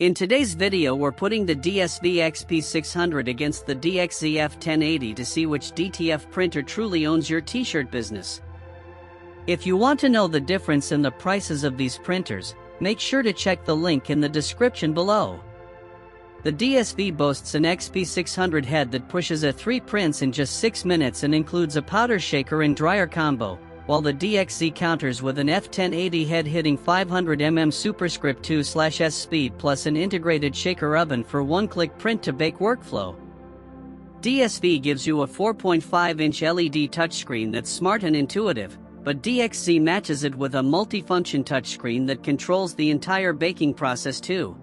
In today's video we're putting the DSV XP600 against the DXZ F1080 to see which DTF printer truly owns your t-shirt business. If you want to know the difference in the prices of these printers, make sure to check the link in the description below. The DSV boasts an XP600 head that pushes 3 prints in just 6 minutes and includes a powder shaker and dryer combo, while the DXZ counters with an F1080 head hitting 500 mm superscript 2/S speed plus an integrated shaker oven for one-click print-to-bake workflow. DSV gives you a 4.5-inch LED touchscreen that's smart and intuitive, but DXZ matches it with a multifunction touchscreen that controls the entire baking process too.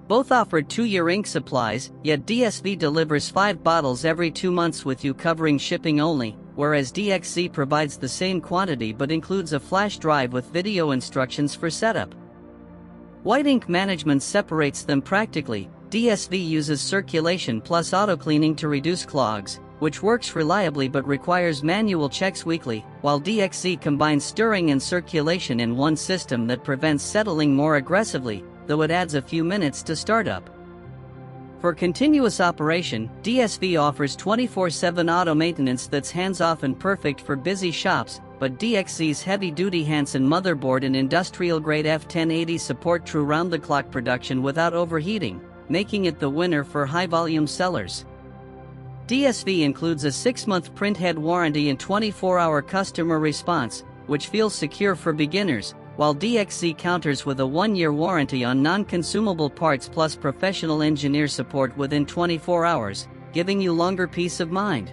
Both offer 2-year ink supplies, yet DSV delivers 5 bottles every 2 months with you covering shipping only, whereas DXZ provides the same quantity but includes a flash drive with video instructions for setup. White ink management separates them practically. DSV uses circulation plus auto-cleaning to reduce clogs, which works reliably but requires manual checks weekly, while DXZ combines stirring and circulation in one system that prevents settling more aggressively, though it adds a few minutes to start up. For continuous operation, DSV offers 24/7 auto maintenance that's hands-off and perfect for busy shops, but DXZ's heavy-duty Hansen motherboard and industrial-grade F1080 support true round-the-clock production without overheating, making it the winner for high-volume sellers. DSV includes a 6-month printhead warranty and 24-hour customer response, which feels secure for beginners, while DXZ counters with a 1-year warranty on non-consumable parts plus professional engineer support within 24 hours, giving you longer peace of mind.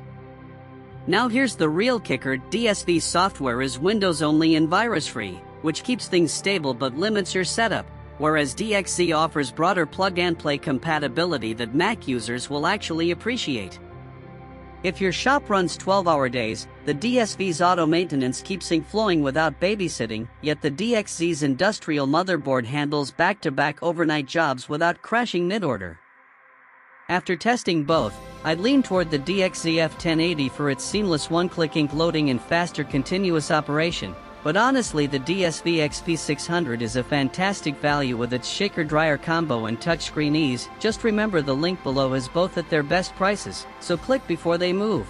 Now here's the real kicker: DSV software is Windows only and virus-free, which keeps things stable but limits your setup, whereas DXZ offers broader plug-and-play compatibility that Mac users will actually appreciate. If your shop runs 12-hour days, the DSV's auto maintenance keeps things flowing without babysitting, yet the DXZ's industrial motherboard handles back-to-back overnight jobs without crashing mid-order. After testing both, I'd lean toward the DXZ F1080 for its seamless one-click ink loading and faster continuous operation, but honestly the DSV XP600 is a fantastic value with its shaker-dryer combo and touchscreen ease. Just remember the link below is both at their best prices, so click before they move.